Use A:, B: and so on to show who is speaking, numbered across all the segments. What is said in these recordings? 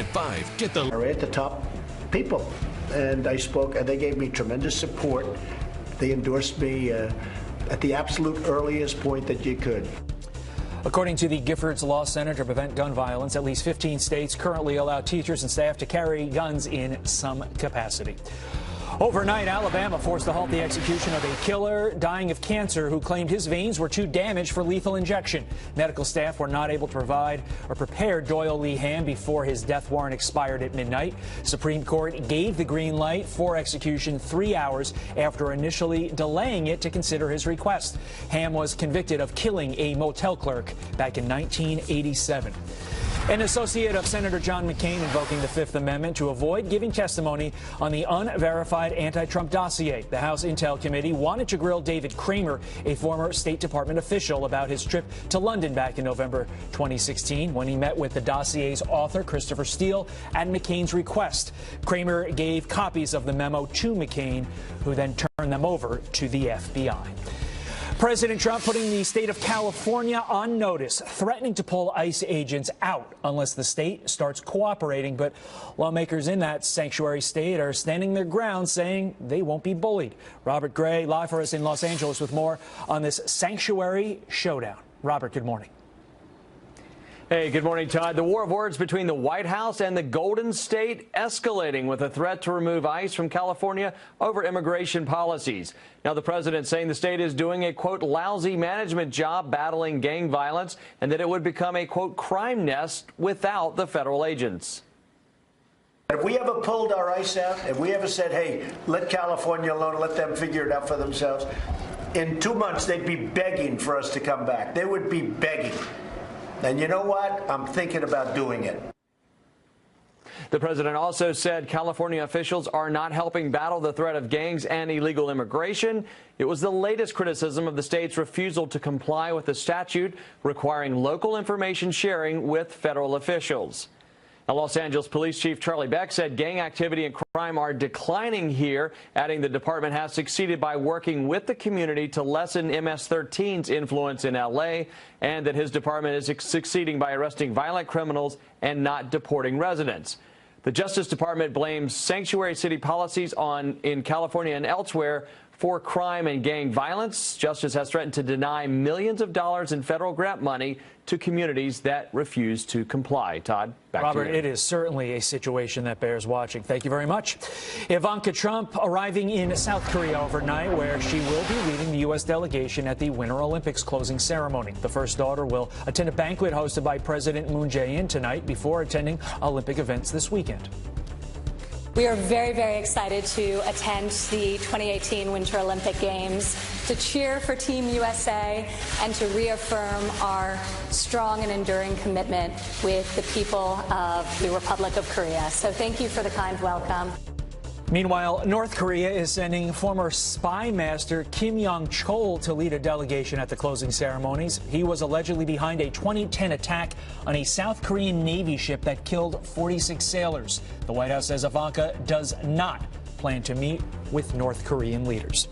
A: At 5, get the...
B: Are at the top people, and I spoke, and they gave me tremendous support. They endorsed me at the absolute earliest point that you could.
C: According to the Giffords Law Center to Prevent Gun Violence, at least 15 states currently allow teachers and staff to carry guns in some capacity. Overnight, Alabama forced to halt the execution of a killer dying of cancer who claimed his veins were too damaged for lethal injection. Medical staff were not able to provide or prepare Doyle Lee Ham before his death warrant expired at midnight. Supreme Court gave the green light for execution 3 hours after initially delaying it to consider his request. Ham was convicted of killing a motel clerk back in 1987. An associate of Senator John McCain invoking the Fifth Amendment to avoid giving testimony on the unverified anti-Trump dossier. The House Intel Committee wanted to grill David Kramer, a former State Department official, about his trip to London back in November 2016 when he met with the dossier's author, Christopher Steele, at McCain's request. Kramer gave copies of the memo to McCain, who then turned them over to the FBI. President Trump putting the state of California on notice, threatening to pull ICE agents out unless the state starts cooperating. But lawmakers in that sanctuary state are standing their ground, saying they won't be bullied. Robert Gray, live for us in Los Angeles with more on this sanctuary showdown. Robert, good morning.
D: Hey, good morning, Todd. The war of words between the White House and the Golden State escalating with a threat to remove ICE from California over immigration policies. Now, the president saying the state is doing a, quote, lousy management job battling gang violence and that it would become a, quote, crime nest without the federal agents.
B: If we ever pulled our ICE out, if we ever said, hey, let California alone, let them figure it out for themselves, in 2 months they'd be begging for us to come back. They would be begging. And you know what? I'm thinking about doing it.
D: The president also said California officials are not helping battle the threat of gangs and illegal immigration. It was the latest criticism of the state's refusal to comply with the statute requiring local information sharing with federal officials. Now, Los Angeles Police Chief Charlie Beck said gang activity and crime are declining here, adding the department has succeeded by working with the community to lessen MS-13's influence in L.A. and that his department is succeeding by arresting violent criminals and not deporting residents. The Justice Department blames sanctuary city policies in California and elsewhere for crime and gang violence. Justice has threatened to deny millions of dollars in federal grant money to communities that refuse to comply. Todd, back to you.
C: Robert, it is certainly a situation that bears watching. Thank you very much. Ivanka Trump arriving in South Korea overnight, where she will be leading the U.S. delegation at the Winter Olympics closing ceremony. The first daughter will attend a banquet hosted by President Moon Jae-in tonight before attending Olympic events this weekend.
E: We are very, very excited to attend the 2018 Winter Olympic Games, to cheer for Team USA, and to reaffirm our strong and enduring commitment with the people of the Republic of Korea. So thank you for the kind welcome.
C: Meanwhile, North Korea is sending former spy master Kim Yong-chol to lead a delegation at the closing ceremonies. He was allegedly behind a 2010 attack on a South Korean Navy ship that killed 46 sailors. The White House says Ivanka does not plan to meet with North Korean leaders.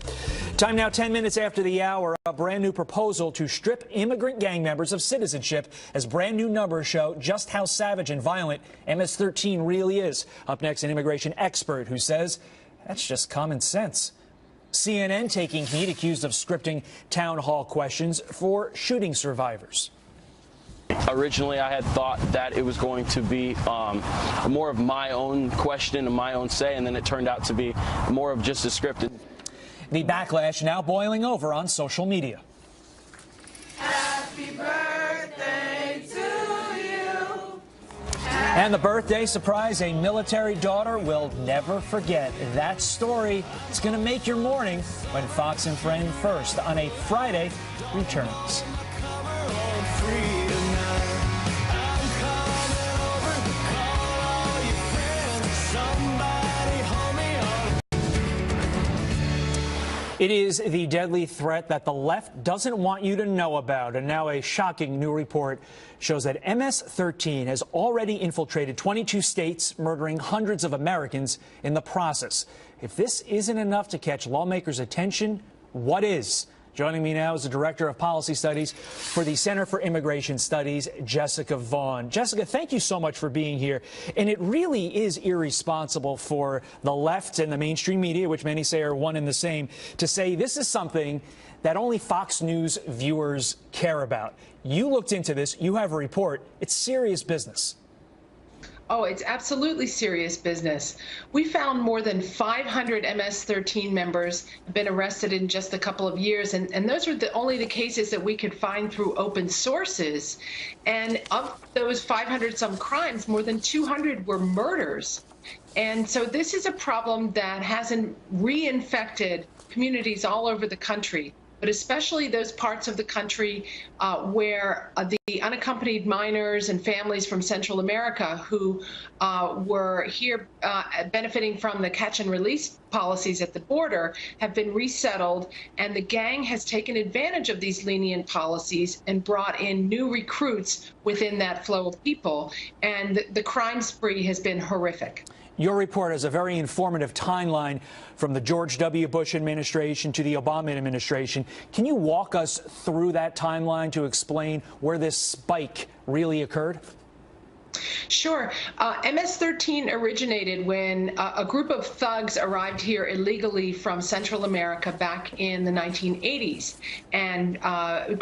C: Time now 10 minutes after the hour. A brand new proposal to strip immigrant gang members of citizenship as brand new numbers show just how savage and violent MS-13 really is. Up next, an immigration expert who says that's just common sense. CNN taking heat, accused of scripting town hall questions for shooting survivors.
F: Originally, I had thought that it was going to be more of my own question and my own say, and then it turned out to be more of just a scripted.
C: The backlash now boiling over on social media.
G: Happy birthday to you.
C: And the birthday surprise a military daughter will never forget. That story is going to make your morning when Fox and Friend First on a Friday returns. It is the deadly threat that the left doesn't want you to know about. And now a shocking new report shows that MS-13 has already infiltrated 22 states, murdering hundreds of Americans in the process. If this isn't enough to catch lawmakers' attention, what is? Joining me now is the Director of Policy Studies for the Center for Immigration Studies, Jessica Vaughn. Jessica, thank you so much for being here. And it really is irresponsible for the left and the mainstream media, which many say are one and the same, to say this is something that only Fox News viewers care about. You looked into this. You have a report. It's serious business.
A: Oh, it's absolutely serious business. We found more than 500 MS-13 members have been arrested in just a couple of years, and those are only the cases that we could find through open sources. And of those 500-some crimes, more than 200 were murders. And so this is a problem that hasn't reinfected communities all over the country, but especially those parts of the country where the unaccompanied minors and families from Central America who were here benefiting from the catch and release policies at the border have been resettled, and the gang has taken advantage of these lenient policies and brought in new recruits within that flow of people, and the crime spree has been horrific.
C: Your report has a very informative timeline from the George W. Bush administration to the Obama administration. Can you walk us through that timeline to explain where this spike really occurred?
A: Sure. MS-13 originated when a group of thugs arrived here illegally from Central America back in the 1980s and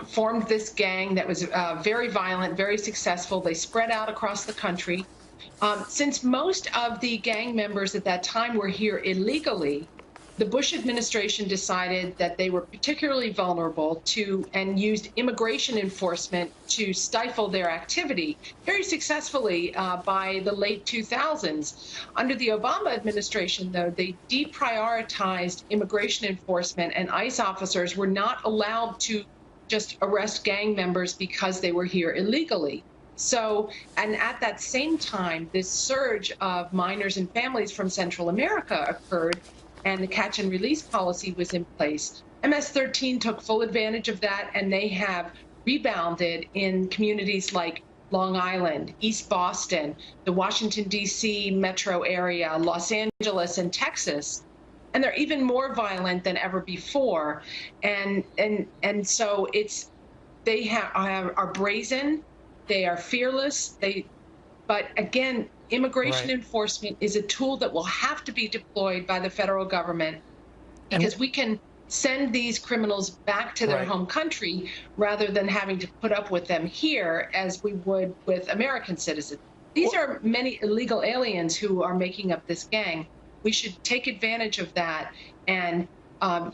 A: formed this gang that was very violent, very successful. They spread out across the country. Since most of the gang members at that time were here illegally, the Bush administration decided that they were particularly vulnerable to and used immigration enforcement to stifle their activity very successfully by the late 2000s. Under the Obama administration, though, they deprioritized immigration enforcement, and ICE officers were not allowed to just arrest gang members because they were here illegally. So, and at that same time, this surge of minors and families from Central America occurred, and the catch and release policy was in place. MS-13 took full advantage of that, and they have rebounded in communities like Long Island, East Boston, the Washington, D.C. metro area, Los Angeles, and Texas. And they're even more violent than ever before. And so they are brazen. They are fearless. But again, immigration enforcement is a tool that will have to be deployed by the federal government, because we can send these criminals back to their home country rather than having to put up with them here as we would with American citizens. These are many illegal aliens who are making up this gang. We should take advantage of that and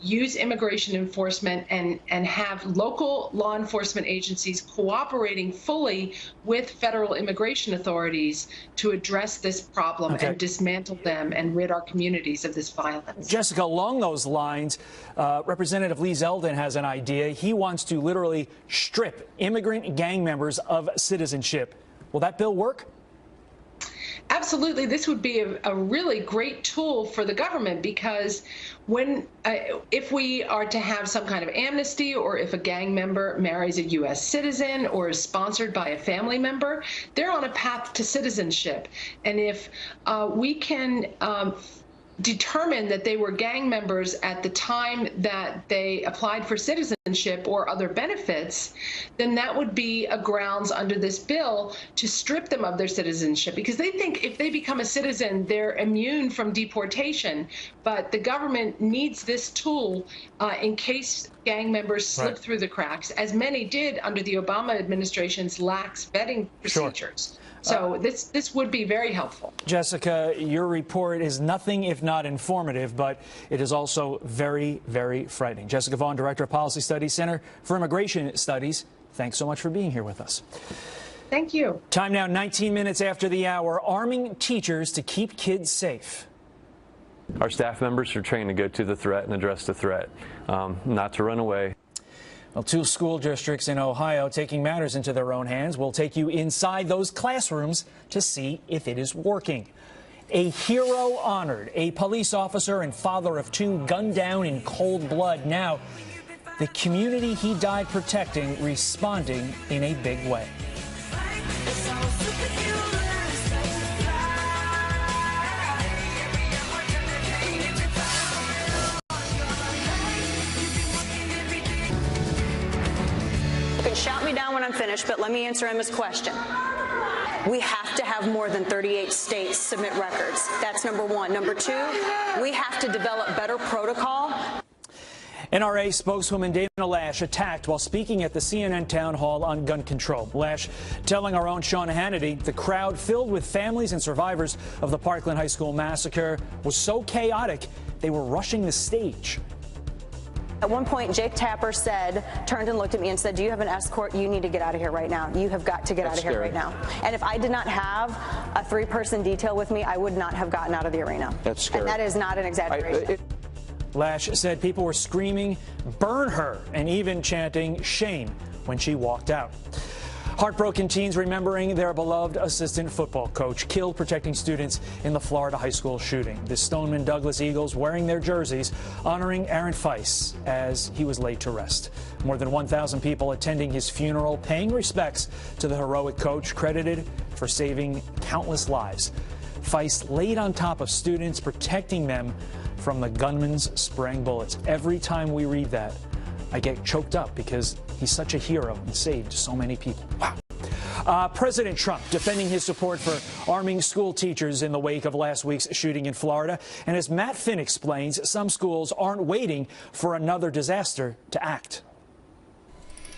A: use immigration enforcement and have local law enforcement agencies cooperating fully with federal immigration authorities to address this problem and dismantle them and rid our communities of this violence.
C: Jessica, along those lines, Representative Lee Zeldin has an idea. He wants to literally strip immigrant gang members of citizenship. Will that bill work?
A: Absolutely. This would be a really great tool for the government, because if we are to have some kind of amnesty, or if a gang member marries a U.S. citizen or is sponsored by a family member, they're on a path to citizenship. And if we can determine that they were gang members at the time that they applied for citizenship or other benefits, then that would be a grounds under this bill to strip them of their citizenship, because they think if they become a citizen, they're immune from deportation. But the government needs this tool in case gang members slip through the cracks, as many did under the Obama administration's lax vetting procedures. So this would be very helpful.
C: Jessica, your report is nothing if not informative, but it is also very, very frightening. Jessica Vaughn, Director of Policy Studies, Center for Immigration Studies, thanks so much for being here with us.
A: Thank you.
C: Time now, 19 minutes after the hour, arming teachers to keep kids safe.
H: Our staff members are trained to go to the threat and address the threat, not to run away.
C: Well, 2 school districts in Ohio taking matters into their own hands. We'll take you inside those classrooms to see if it is working. A hero honored, a police officer and father of 2 gunned down in cold blood. Now, the community he died protecting responding in a big way.
I: finish, but let me answer Emma's question. We have to have more than 38 states submit records. That's number one. Number two, we have to develop better protocol.
C: NRA spokeswoman Dana Loesch attacked while speaking at the CNN town hall on gun control. Loesch telling our own Sean Hannity the crowd filled with families and survivors of the Parkland High School massacre was so chaotic they were rushing the stage.
I: At one point, Jake Tapper turned and looked at me and said, "Do you have an escort? You need to get out of here right now. You have got to get out of here right now." And if I did not have a 3-person detail with me, I would not have gotten out of the arena.
J: That's scary.
I: And that is not an exaggeration.
C: Loesch said people were screaming, "Burn her," and even chanting shame when she walked out. Heartbroken teens remembering their beloved assistant football coach killed protecting students in the Florida high school shooting. The Stoneman Douglas Eagles wearing their jerseys honoring Aaron Feis as he was laid to rest. More than 1,000 people attending his funeral, paying respects to the heroic coach credited for saving countless lives. Feis laid on top of students, protecting them from the gunman's spraying bullets. Every time we read that, I get choked up because he's such a hero and saved so many people. Wow. President Trump defending his support for arming school teachers in the wake of last week's shooting in Florida. And as Matt Finn explains, some schools aren't waiting for another disaster to act.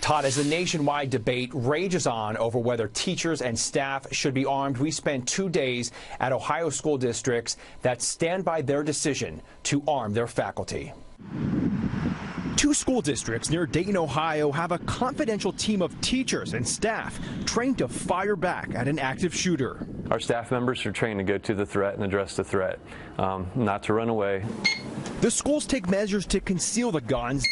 K: Todd, as the nationwide debate rages on over whether teachers and staff should be armed, we spent 2 days at Ohio school districts that stand by their decision to arm their faculty. 2 school districts near Dayton, Ohio have a confidential team of teachers and staff trained to fire back at an active shooter.
H: Our staff members are trained to go to the threat and address the threat, not to run away.
K: The schools take measures to conceal the guns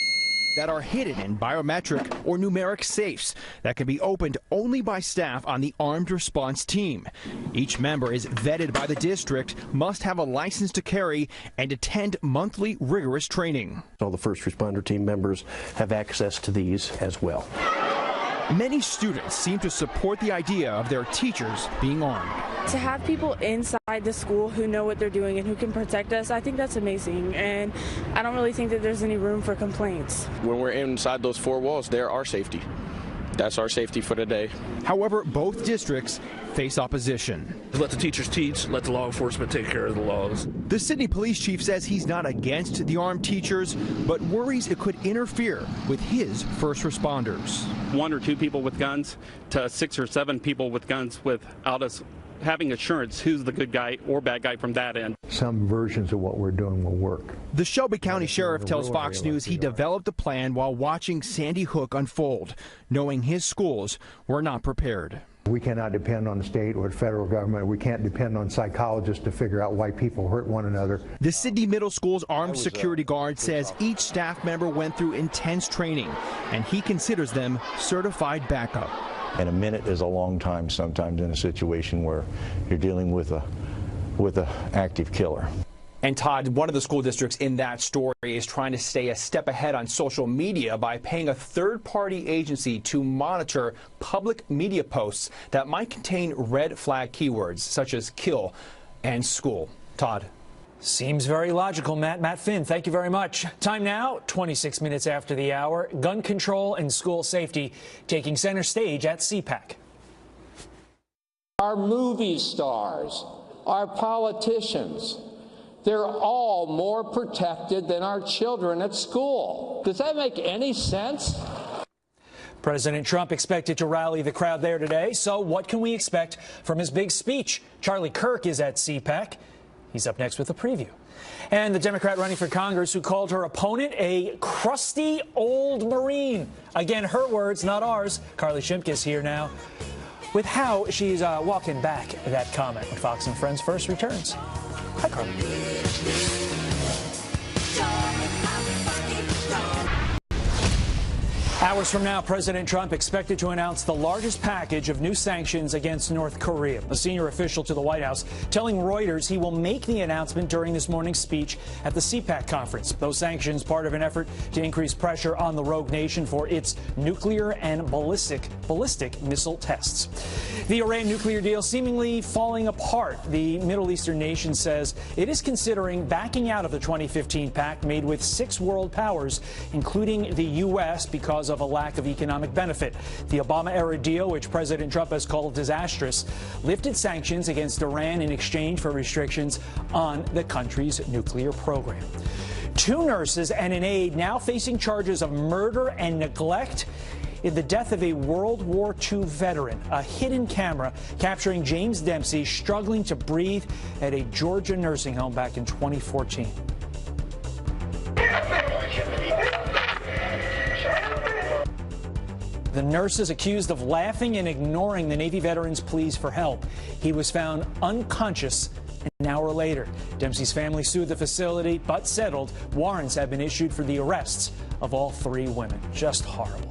K: that are hidden in biometric or numeric safes that can be opened only by staff on the armed response team. Each member is vetted by the district, must have a license to carry, and attend monthly rigorous training.
J: All the first responder team members have access to these as well.
K: Many students seem to support the idea of their teachers being armed.
L: To have people inside the school who know what they're doing and who can protect us, I think that's amazing. And I don't really think that there's any room for complaints.
F: When we're inside those 4 walls, they're our safety. That's our safety for the day.
K: However, both districts face opposition.
M: Let the teachers teach, let the law enforcement take care of the laws.
K: The Sydney police chief says he's not against the armed teachers, but worries it could interfere with his first responders.
N: 1 or 2 people with guns to 6 or 7 people with guns without us having assurance who's the good guy or bad guy from that end.
O: Some versions of what we're doing will work.
K: The Shelby County Sheriff tells Fox News he developed a plan while watching Sandy Hook unfold, knowing his schools were not prepared.
O: We cannot depend on the state or the federal government. We can't depend on psychologists to figure out why people hurt one another.
K: The Sydney Middle School's armed security guard says each staff member went through intense training, and he considers them certified backup.
P: And a minute is a long time sometimes in a situation where you're dealing with an active killer.
K: And Todd, one of the school districts in that story is trying to stay a step ahead on social media by paying a third-party agency to monitor public media posts that might contain red flag keywords such as kill and school. Todd.
C: Seems very logical, Matt. Matt Finn, thank you very much. Time now, 26 minutes after the hour. Gun control and school safety taking center stage at CPAC.
Q: Our movie stars, our politicians, they're all more protected than our children at school. Does that make any sense?
C: President Trump expected to rally the crowd there today. So what can we expect from his big speech? Charlie Kirk is at CPAC. He's up next with a preview. And the Democrat running for Congress who called her opponent a crusty old Marine. Again, her words, not ours. Carly Shimkus here now with how she's walking back that comment when Fox and Friends first returns. Hi, Carly. Hours from now, President Trump expected to announce the largest package of new sanctions against North Korea. A senior official to the White House telling Reuters he will make the announcement during this morning's speech at the CPAC conference. Those sanctions part of an effort to increase pressure on the rogue nation for its nuclear and ballistic missile tests. The Iran nuclear deal seemingly falling apart. The Middle Eastern nation says it is considering backing out of the 2015 pact made with 6 world powers, including the U.S., because because of a lack of economic benefit. The Obama-era deal, which President Trump has called disastrous, lifted sanctions against Iran in exchange for restrictions on the country's nuclear program. 2 nurses and an aide now facing charges of murder and neglect in the death of a World War II veteran. A hidden camera capturing James Dempsey struggling to breathe at a Georgia nursing home back in 2014. The nurse is accused of laughing and ignoring the Navy veteran's pleas for help. He was found unconscious an hour later. Dempsey's family sued the facility, but settled. Warrants have been issued for the arrests of all 3 women. Just horrible.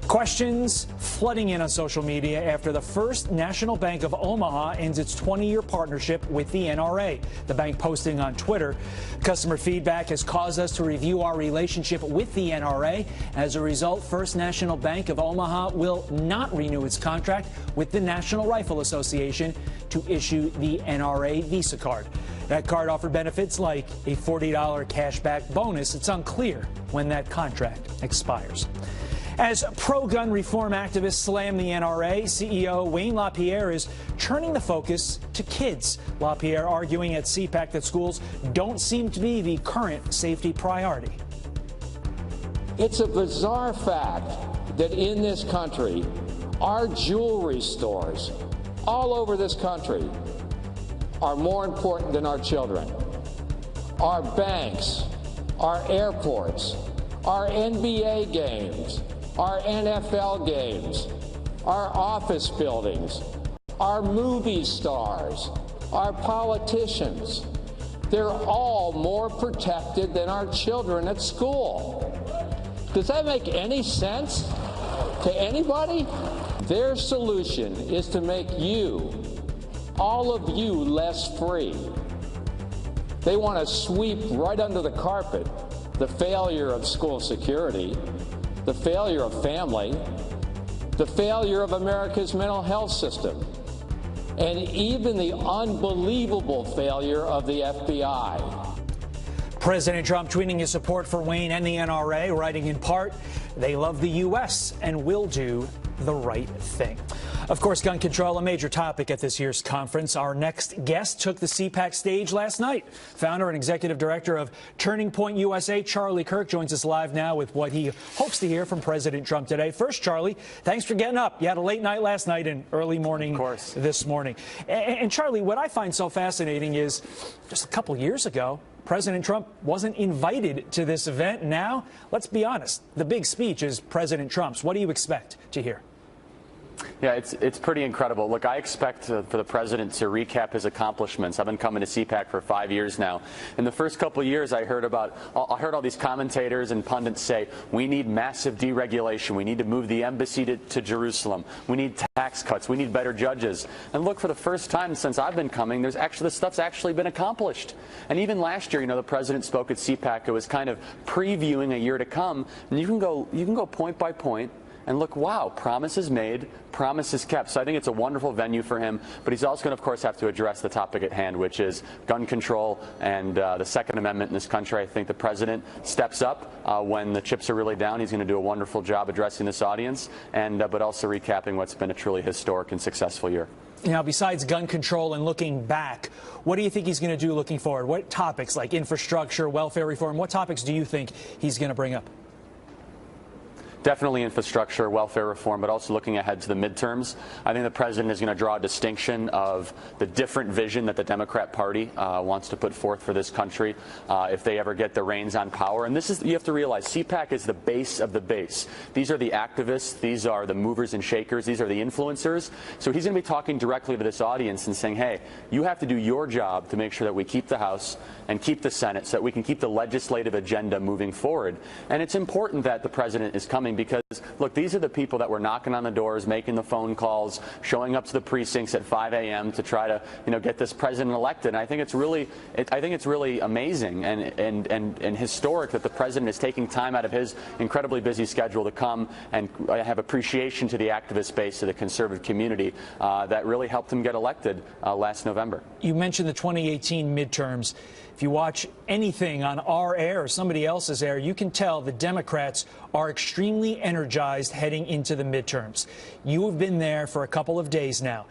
C: Questions flooding in on social media after the First National Bank of Omaha ends its 20-year partnership with the NRA. The bank posting on Twitter, customer feedback has caused us to review our relationship with the NRA. As a result, First National Bank of Omaha will not renew its contract with the National Rifle Association to issue the NRA Visa card. That card offered benefits like a $40 cashback bonus. It's unclear when that contract expires. As pro-gun reform activists slam the NRA, CEO Wayne LaPierre is turning the focus to kids. LaPierre arguing at CPAC that schools don't seem to be the current safety priority.
Q: It's a bizarre fact that in this country, our jewelry stores all over this country are more important than our children. Our banks, our airports, our NBA games, our NFL games, our office buildings, our movie stars, our politicians. They're all more protected than our children at school. Does that make any sense to anybody? Their solution is to make you, all of you, less free. They want to sweep right under the carpet the failure of school security, the failure of family, the failure of America's mental health system, and even the unbelievable failure of the FBI.
C: President Trump tweeting his support for Wayne and the NRA, writing in part, "They love the U.S. and will do the right thing." Of course, gun control, a major topic at this year's conference. Our next guest took the CPAC stage last night. Founder and executive director of Turning Point USA, Charlie Kirk, joins us live now with what he hopes to hear from President Trump today. First, Charlie, thanks for getting up. You had a late night last night and early morning this morning. And Charlie, what I find so fascinating is just a couple years ago, President Trump wasn't invited to this event. Now, let's be honest, the big speech is President Trump's. What do you expect to hear?
R: Yeah, it's pretty incredible. Look, I expect for the president to recap his accomplishments. I've been coming to CPAC for 5 years now. In the first couple of years, I heard all these commentators and pundits say, we need massive deregulation. We need to move the embassy to Jerusalem. We need tax cuts. We need better judges. And look, for the first time since I've been coming, this stuff's actually been accomplished. And even last year, the president spoke at CPAC. It was kind of previewing a year to come. And you can go point by point and look, wow, promises made, promises kept. So I think it's a wonderful venue for him. But he's also going to, of course, have to address the topic at hand, which is gun control and the Second Amendment in this country. I think the president steps up when the chips are really down. He's going to do a wonderful job addressing this audience, but also recapping what's been a truly historic and successful year.
C: Now, besides gun control and looking back, what do you think he's going to do looking forward? What topics, like infrastructure, welfare reform, what topics do you think he's going to bring up?
R: Definitely infrastructure, welfare reform, but also looking ahead to the midterms. I think the president is going to draw a distinction of the different vision that the Democrat Party wants to put forth for this country if they ever get the reins on power. And this is, you have to realize, CPAC is the base of the base. These are the activists. These are the movers and shakers. These are the influencers. So he's going to be talking directly to this audience and saying, hey, you have to do your job to make sure that we keep the House and keep the Senate so that we can keep the legislative agenda moving forward. And it's important that the president is coming because look, these are the people that were knocking on the doors, making the phone calls, showing up to the precincts at 5 a.m. to try to, get this president elected. And I think it's really amazing and historic that the president is taking time out of his incredibly busy schedule to come and have appreciation to the activist base, to the conservative community that really helped him get elected last November.
C: You mentioned the 2018 midterms. If you watch anything on our air or somebody else's air, you can tell the Democrats are extremely energized heading into the midterms. You have been there for a couple of days now.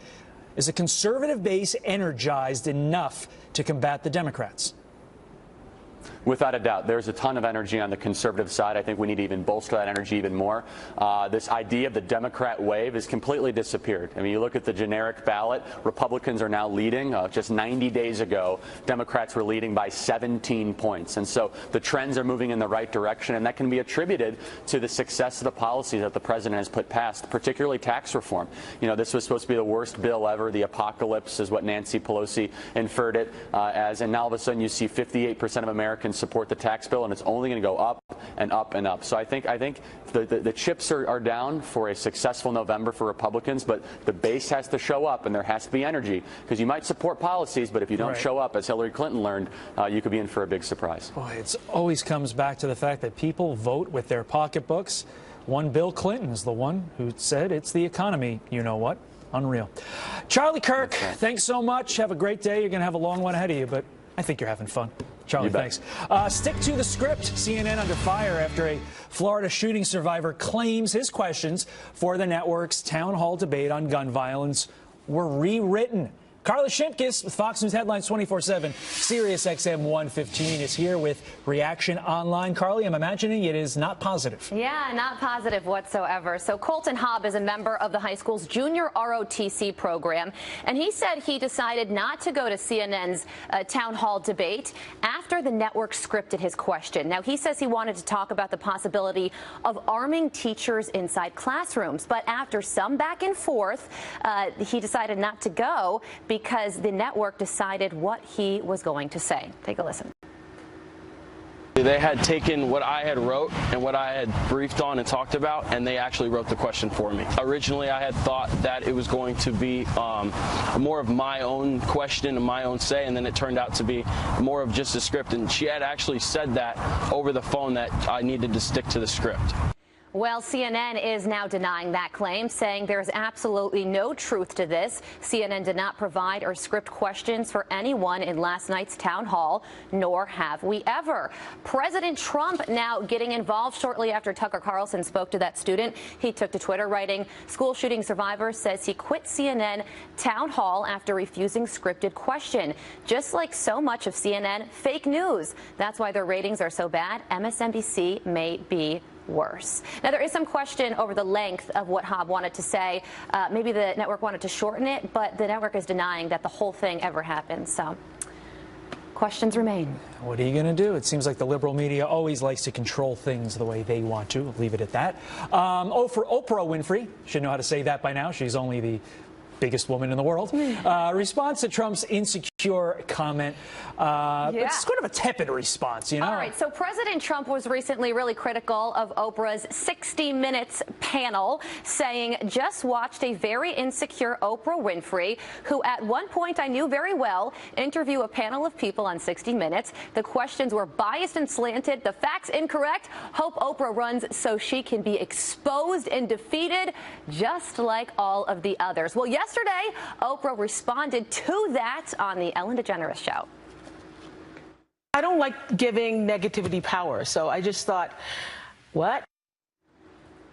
C: Is the conservative base energized enough to combat the Democrats?
R: Without a doubt, there's a ton of energy on the conservative side. I think we need to even bolster that energy even more. This idea of the Democrat wave has completely disappeared. I mean, you look at the generic ballot, Republicans are now leading. Just 90 days ago, Democrats were leading by 17 points. And so the trends are moving in the right direction, and that can be attributed to the success of the policies that the president has put past, particularly tax reform. This was supposed to be the worst bill ever. The apocalypse is what Nancy Pelosi inferred it as. And now all of a sudden you see 58% of Americans support the tax bill, and it's only going to go up and up and up. So I think the chips are down for a successful November for Republicans, but the base has to show up, and there has to be energy, because you might support policies, but if you don't show up, as Hillary Clinton learned, you could be in for a big surprise.
C: Boy, it always comes back to the fact that people vote with their pocketbooks. One Bill Clinton is the one who said it's the economy. You know what? Unreal. Charlie Kirk, thanks so much. Have a great day. You're going to have a long one ahead of you, but I think you're having fun. Charlie, thanks. Stick to the script. CNN under fire after a Florida shooting survivor claims his questions for the network's town hall debate on gun violence were rewritten. Carly Shimkus with Fox News Headlines 24/7, Sirius XM 115 is here with Reaction Online. Carly, I'm imagining it is not positive.
S: Yeah, not positive whatsoever. So Colton Hobb is a member of the high school's junior ROTC program, and he said he decided not to go to CNN's town hall debate after the network scripted his question. Now, he says he wanted to talk about the possibility of arming teachers inside classrooms, but after some back and forth, he decided not to go because the network decided what he was going to say. Take a listen.
F: They had taken what I had wrote and what I had briefed on and talked about, and they actually wrote the question for me. Originally, I had thought that it was going to be more of my own question and my own say, and then it turned out to be more of just a script. And she had actually said that over the phone that I needed to stick to the script.
S: Well, CNN is now denying that claim, saying there's absolutely no truth to this. CNN did not provide or script questions for anyone in last night's town hall, nor have we ever. President Trump now getting involved shortly after Tucker Carlson spoke to that student. He took to Twitter writing, school shooting survivor says he quit CNN town hall after refusing scripted question. Just like so much of CNN, fake news. That's why their ratings are so bad. MSNBC may be worse. Now, there is some question over the length of what Hobb wanted to say. Maybe the network wanted to shorten it, but the network is denying that the whole thing ever happened. So questions remain.
C: What are you going to do? It seems like the liberal media always likes to control things the way they want to. I'll leave it at that. For Oprah Winfrey, should know how to say that by now. She's only the biggest woman in the world. Response to Trump's insecure comment. It's sort of a tepid response, you know?
S: All right, so President Trump was recently really critical of Oprah's 60 Minutes panel, saying, just watched a very insecure Oprah Winfrey, who at one point I knew very well, interview a panel of people on 60 Minutes. The questions were biased and slanted, the facts incorrect. Hope Oprah runs so she can be exposed and defeated, just like all of the others. Well, yesterday, Oprah responded to that on the Ellen DeGeneres Show.
T: I don't like giving negativity power, so I just thought, what?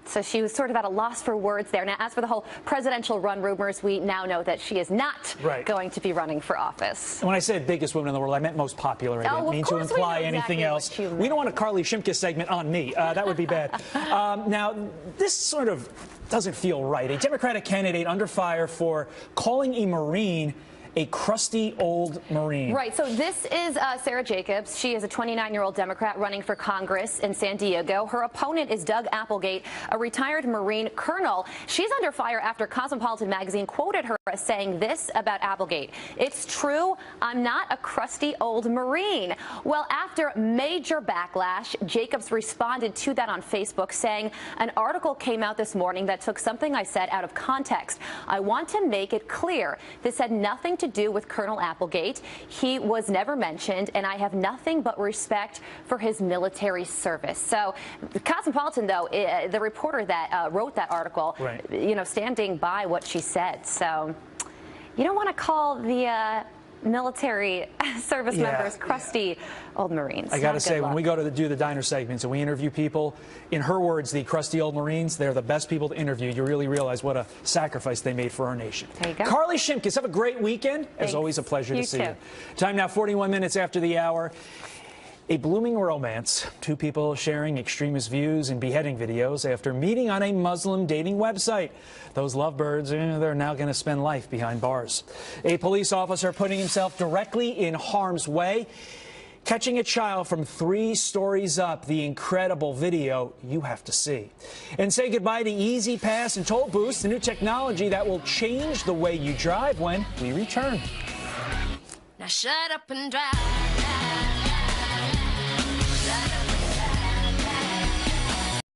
S: So she was sort of at a loss for words there. Now, as for the whole presidential run rumors, we now know that she is not going to be running for office.
C: And when I said biggest woman in the world, I meant most popular. I didn't mean to imply anything else. We don't want a Carly Shimkus segment on me. That would be bad. Now, this sort of doesn't feel right. A Democratic candidate under fire for calling a Marine a crusty old Marine.
S: Right. So this is Sarah Jacobs. She is a 29-year-old Democrat running for Congress in San Diego. Her opponent is Doug Applegate, a retired Marine colonel. She's under fire after Cosmopolitan magazine quoted her as saying this about Applegate: "It's true, I'm not a crusty old Marine." Well, after major backlash, Jacobs responded to that on Facebook, saying, "An article came out this morning that took something I said out of context. I want to make it clear. This had nothing to do with Colonel Applegate. He was never mentioned, and I have nothing but respect for his military service." So Cosmopolitan, though, the reporter that wrote that article,
C: right,
S: you know, standing by what she said. So you don't want to call the military service members crusty old Marines.
C: I got to
S: Not
C: say,
S: good
C: when
S: luck.
C: we go to do the diner segments and we interview people, in her words, the crusty old Marines, they're the best people to interview. You really realize what a sacrifice they made for our nation.
S: There you go.
C: Carly Shimkus, have a great weekend. As always, a pleasure to see you. Time now, 41 minutes after the hour. A blooming romance. Two people sharing extremist views and beheading videos after meeting on a Muslim dating website. Those lovebirds, they're now going to spend life behind bars. A police officer putting himself directly in harm's way, catching a child from 3 stories up. The incredible video you have to see. And say goodbye to Easy Pass and Toll Boost, the new technology that will change the way you drive when we return.
G: Now shut up and drive.